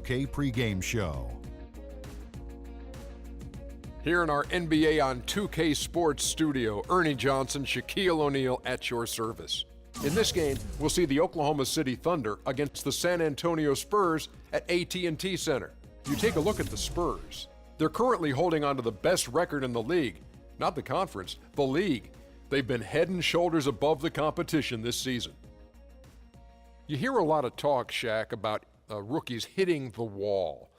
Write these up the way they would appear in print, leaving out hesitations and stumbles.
2K pregame show. Here in our NBA on 2K Sports studio, Ernie Johnson, Shaquille O'Neal at your service. In this game, we'll see the Oklahoma City Thunder against the San Antonio Spurs at AT&T Center. You take a look at the Spurs. They're currently holding on to the best record in the league. Not the conference, the league. They've been head and shoulders above the competition this season. You hear a lot of talk, Shaq, about rookies hitting the wall.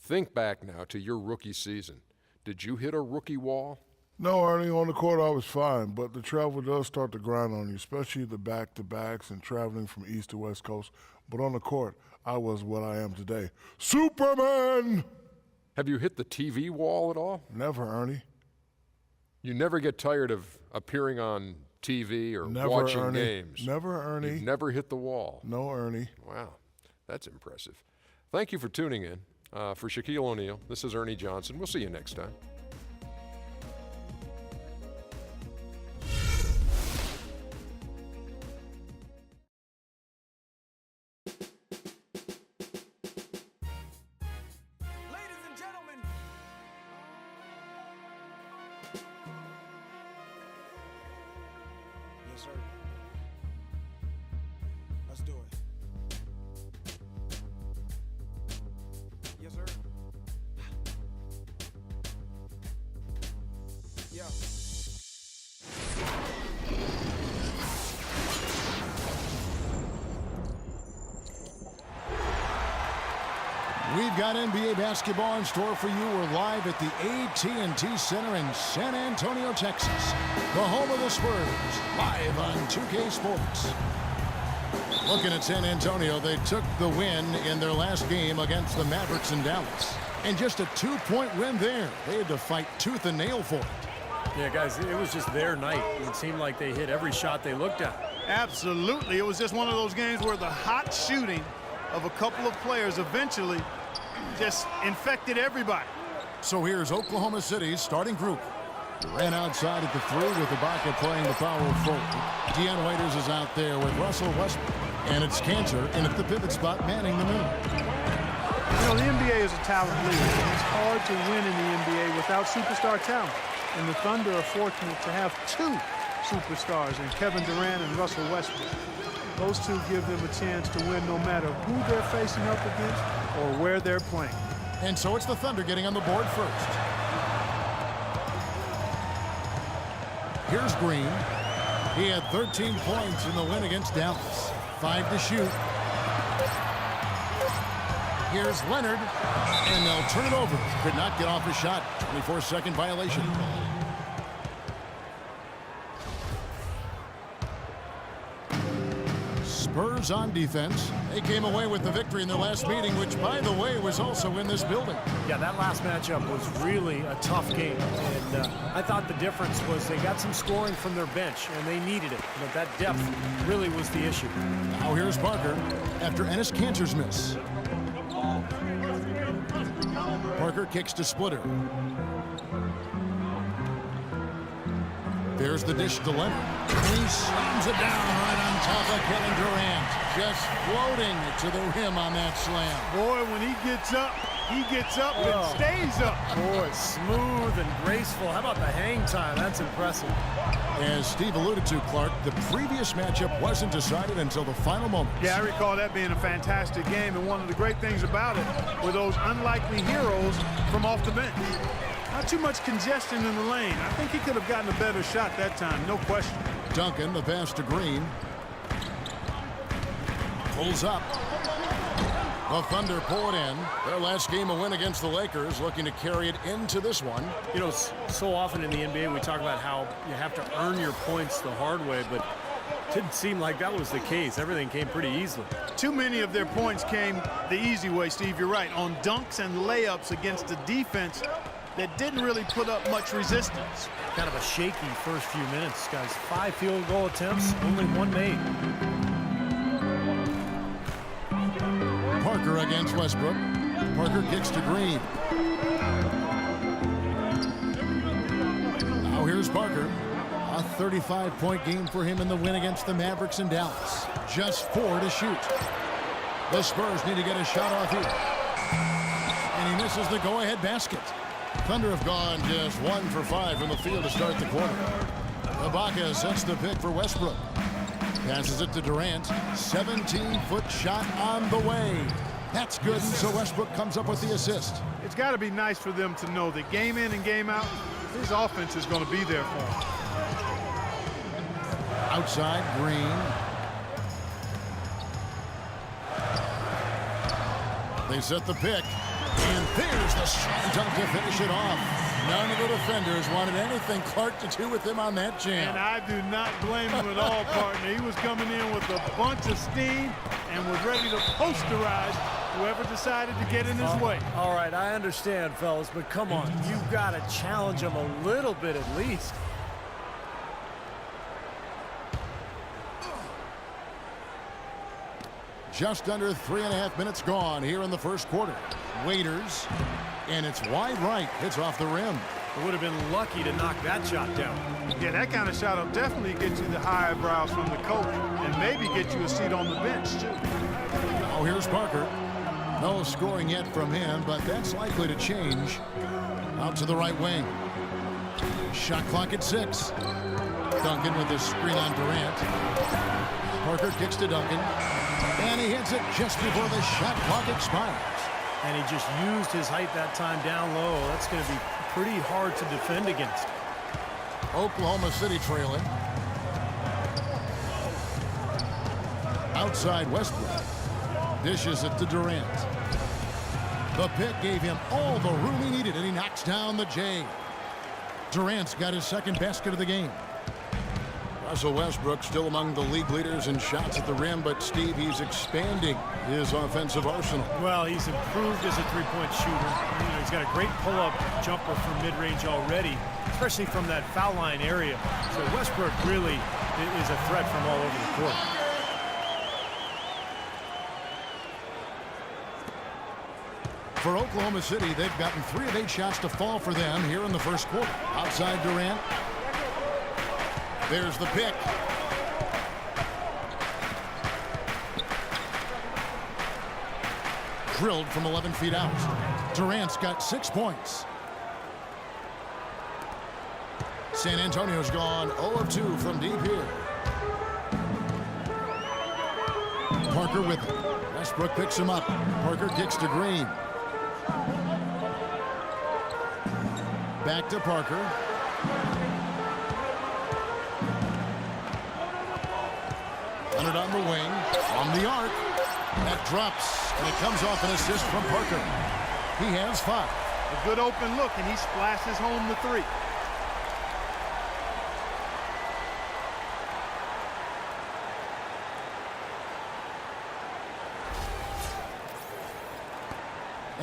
Think back now to your rookie season. Did you hit a rookie wall? No, Ernie, on the court I was fine, but the travel does start to grind on you, especially the back-to-backs and traveling from East to West Coast. But on the court, I was what I am today. Superman! Have you hit the TV wall at all? Never, Ernie. You never get tired of appearing on TV or watching Ernie. games? Never, Ernie. You've never hit the wall? No, Ernie. Wow, that's impressive. Thank you for tuning in. For Shaquille O'Neal, this is Ernie Johnson. We'll see you next time. Ladies and gentlemen. Yes, sir. Let's do it. Yes, sir. Yeah. We've got NBA basketball in store for you. We're live at the AT&T Center in San Antonio, Texas, the home of the Spurs, live on 2K Sports. Looking at San Antonio, they took the win in their last game against the Mavericks in Dallas. And just a 2-point win there. They had to fight tooth and nail for it. Yeah, guys, it was just their night. It seemed like they hit every shot they looked at. Absolutely. It was just one of those games where the hot shooting of a couple of players eventually just infected everybody. So here's Oklahoma City's starting group. Ran outside at the 3 with Ibaka playing the power forward. Deion Waiters is out there with Russell Westbrook. And it's Cantor in at the pivot spot manning the middle. You know, the NBA is a talent league. And it's hard to win in the NBA without superstar talent. And the Thunder are fortunate to have two superstars in Kevin Durant and Russell Westbrook. Those two give them a chance to win no matter who they're facing up against or where they're playing. And so it's the Thunder getting on the board first. Here's Green. He had 13 points in the win against Dallas. 5 to shoot. Here's Leonard, and they'll turn it over. Could not get off a shot. 24-second violation. Spurs on defense. They came away with the victory in their last meeting, which, by the way, was also in this building. Yeah, that last matchup was really a tough game. And I thought the difference was they got some scoring from their bench, and they needed it. But that depth really was the issue. Now here's Parker after Enes Kanter's miss. Parker kicks to Splitter. There's the dish to Leonard. He slams it down right on top of Kevin Durant. Just floating to the rim on that slam. Boy, when he gets up and stays up. Boy, smooth and graceful. How about the hang time? That's impressive. As Steve alluded to, Clark, the previous matchup wasn't decided until the final moment. Yeah, I recall that being a fantastic game, and one of the great things about it were those unlikely heroes from off the bench. Not too much congestion in the lane. I think he could have gotten a better shot that time, no question. Duncan, the pass to Green. Pulls up. The Thunder pull it in. Their last game a win against the Lakers, looking to carry it into this one. You know, so often in the NBA we talk about how you have to earn your points the hard way, but it didn't seem like that was the case. Everything came pretty easily. Too many of their points came the easy way, Steve. You're right. On dunks and layups against a defense that didn't really put up much resistance. Kind of a shaky first few minutes, guys. 5 field goal attempts, only 1 made. Parker against Westbrook. Parker kicks to Green. Now here's Parker. A 35-point game for him in the win against the Mavericks in Dallas. Just 4 to shoot. The Spurs need to get a shot off here. And he misses the go-ahead basket. Thunder have gone just 1 for 5 from the field to start the quarter. Ibaka sets the pick for Westbrook. Passes it to Durant. 17-foot shot on the way. That's good, and so Westbrook comes up with the assist. It's got to be nice for them to know that game in and game out, his offense is going to be there for him. Outside, Green. They set the pick. And there's the slam dunk to finish it off. None of the defenders wanted anything Clark to do with him on that jam. And I do not blame him at all, partner. He was coming in with a bunch of steam and was ready to posterize whoever decided to get in his way. All right, I understand, fellas, but come on. You've got to challenge him a little bit at least. Just under 3.5 minutes gone here in the first quarter. Waiters, and it's wide right. Hits off the rim. It would have been lucky to knock that shot down. Yeah, that kind of shot will definitely get you the high eyebrows from the coach and maybe get you a seat on the bench, too. Oh, here's Parker. No scoring yet from him, but that's likely to change. Out to the right wing. Shot clock at 6. Duncan with the screen on Durant. Parker kicks to Duncan. And he hits it just before the shot clock expires. And he just used his height that time down low. That's going to be pretty hard to defend against. Oklahoma City trailing. Outside Westbrook. Dishes it to Durant. The pick gave him all the room he needed, and he knocks down the J. Durant's got his second basket of the game. Russell Westbrook still among the league leaders in shots at the rim, but Steve, he's expanding his offensive arsenal. Well, he's improved as a three-point shooter. You know, he's got a great pull-up jumper from mid-range already, especially from that foul line area. So Westbrook really is a threat from all over the court. For Oklahoma City, they've gotten 3 of 8 shots to fall for them here in the first quarter. Outside Durant. There's the pick. Drilled from 11 feet out. Durant's got 6 points. San Antonio's gone 0 of 2 from deep here. Parker with it. Westbrook picks him up. Parker kicks to Green. Back to Parker. Leonard on the wing, on the arc. That drops, and it comes off an assist from Parker. He has 5. A good open look, and he splashes home the 3.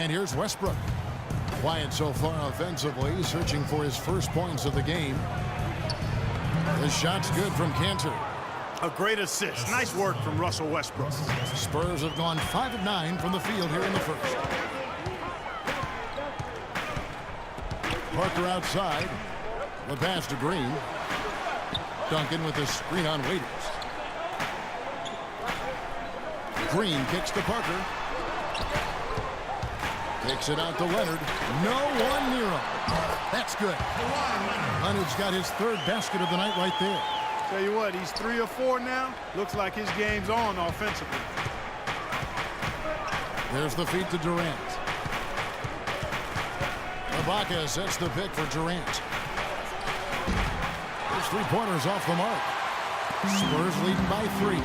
And here's Westbrook. Quiet so far offensively, searching for his first points of the game. The shot's good from Cantor. A great assist. Nice work from Russell Westbrook. Spurs have gone 5 of 9 from the field here in the first. Parker outside. The pass to Green. Duncan with the screen on Waiters. Green kicks to Parker. Kicks it out to Leonard. No one near him. That's good. Leonard's got his 3rd basket of the night right there. Tell you what, he's 3 or 4 now. Looks like his game's on offensively. There's the feed to Durant. Ibaka sets the pick for Durant. There's 3-pointers off the mark. Spurs leading by 3.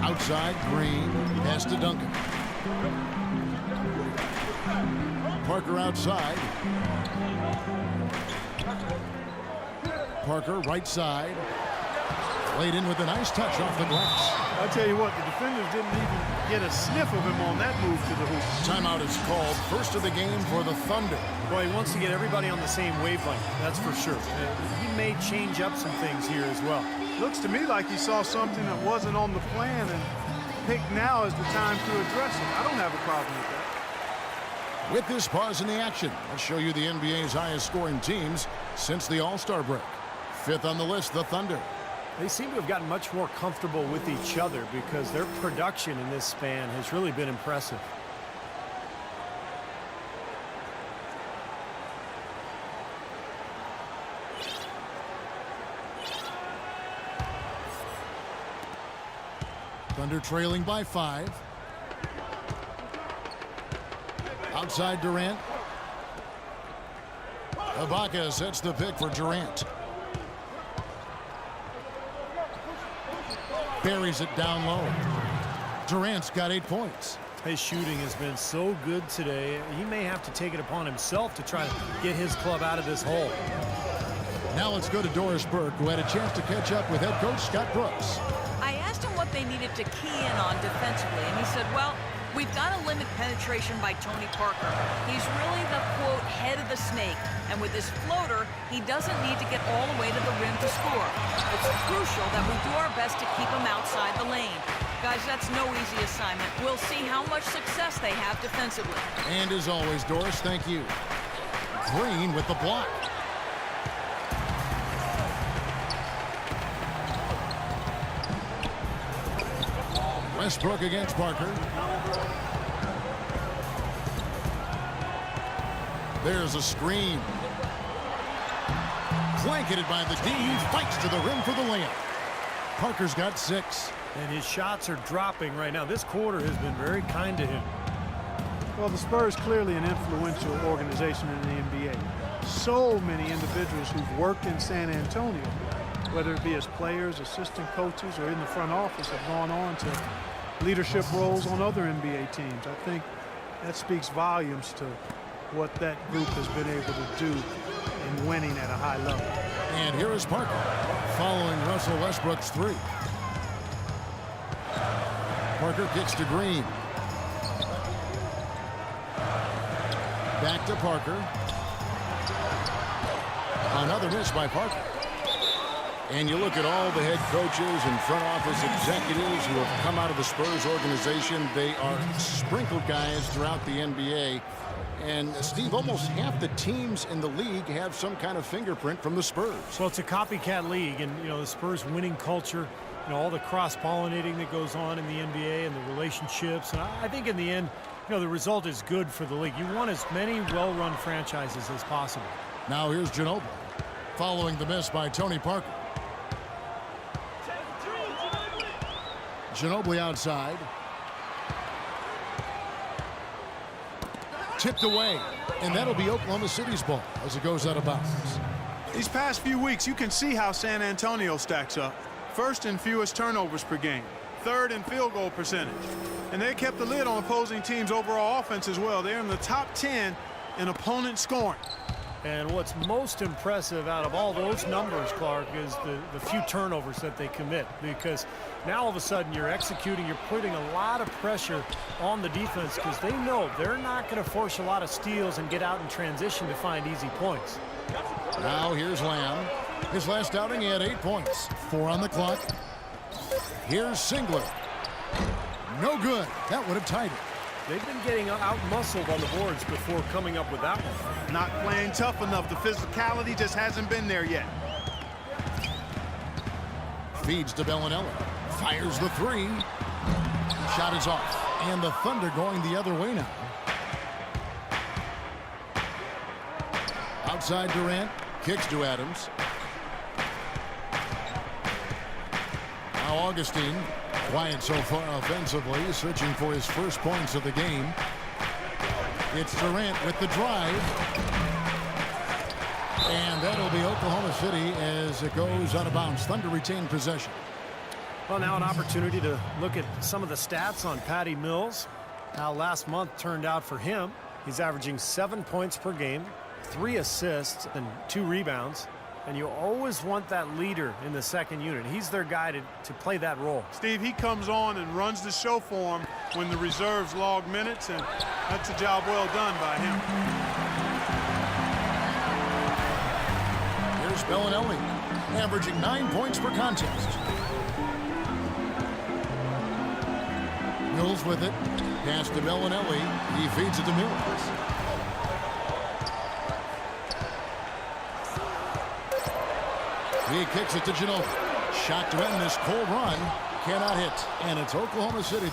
Outside, Green. Pass to Duncan. Parker outside. Parker right side. Laid in with a nice touch off the glass. I'll tell you what, the defenders didn't even get a sniff of him on that move to the hoop. Timeout is called. First of the game for the Thunder. Boy, he wants to get everybody on the same wavelength, that's for sure. He may change up some things here as well. Looks to me like he saw something that wasn't on the plan and picked now as the time to address it. I don't have a problem with that. With this pause in the action, let's show you the NBA's highest scoring teams since the All-Star break. 5th on the list, the Thunder. They seem to have gotten much more comfortable with each other because their production in this span has really been impressive. Thunder trailing by 5. Outside Durant. Ibaka sets the pick for Durant. Buries it down low. Durant's got 8 points. His shooting has been so good today. He may have to take it upon himself to try to get his club out of this hole. Now let's go to Doris Burke, who had a chance to catch up with head coach Scott Brooks. I asked him what they needed to key in on defensively, and he said, well, we've got to limit penetration by Tony Parker. He's really the, quote, head of the snake, and with his floater, he doesn't need to get all the way to the rim to score. It's crucial that we do our best to keep him outside the lane. Guys, that's no easy assignment. We'll see how much success they have defensively. And as always, Doris, thank you. Green with the block. Westbrook against Parker. There's a screen. Blanketed by the D. Fights to the rim for the layup. Parker's got 6. And his shots are dropping right now. This quarter has been very kind to him. Well, the Spurs clearly an influential organization in the NBA. So many individuals who've worked in San Antonio, whether it be as players, assistant coaches, or in the front office, have gone on to leadership roles on other NBA teams. I think that speaks volumes to what that group has been able to do in winning at a high level. And here is Parker following Russell Westbrook's 3. Parker kicks to Green. Back to Parker. Another miss by Parker. And you look at all the head coaches and front office executives who have come out of the Spurs organization. They are sprinkled guys throughout the NBA. And, Steve, almost half the teams in the league have some kind of fingerprint from the Spurs. Well, it's a copycat league, and, you know, the Spurs winning culture, you know, all the cross-pollinating that goes on in the NBA and the relationships. And I think in the end, you know, the result is good for the league. You want as many well-run franchises as possible. Now here's Ginobili following the miss by Tony Parker. Ginobili outside. Tipped away, and that'll be Oklahoma City's ball as it goes out of bounds. These past few weeks, you can see how San Antonio stacks up. First in fewest turnovers per game, third in field goal percentage. And they kept the lid on opposing teams' overall offense as well. They're in the top 10 in opponent scoring. And what's most impressive out of all those numbers, Clark, is the few turnovers that they commit. Because now all of a sudden you're executing, you're putting a lot of pressure on the defense because they know they're not going to force a lot of steals and get out in transition to find easy points. Now here's Lamb. His last outing, he had 8 points. 4 on the clock. Here's Singler. No good. That would have tied it. They've been getting out-muscled on the boards before coming up with that one. Not playing tough enough. The physicality just hasn't been there yet. Feeds to Bellinelli. Fires the 3. Shot is off. And the Thunder going the other way now. Outside Durant. Kicks to Adams. Now Augustine. Quiet so far offensively, searching for his first points of the game. It's Durant with the drive. And that'll be Oklahoma City as it goes out of bounds. Thunder retain possession. Well, now an opportunity to look at some of the stats on Patty Mills. How last month turned out for him. He's averaging 7 points per game, 3 assists, and 2 rebounds. And you always want that leader in the second unit. He's their guy to play that role. Steve, he comes on and runs the show for him when the reserves log minutes, and that's a job well done by him. Here's Bellinelli, averaging 9 points per contest. Mills with it. Pass to Bellinelli. He feeds it to Mills. He kicks it to Ginobili. Shot to end this cold run. Cannot hit. And it's Oklahoma City.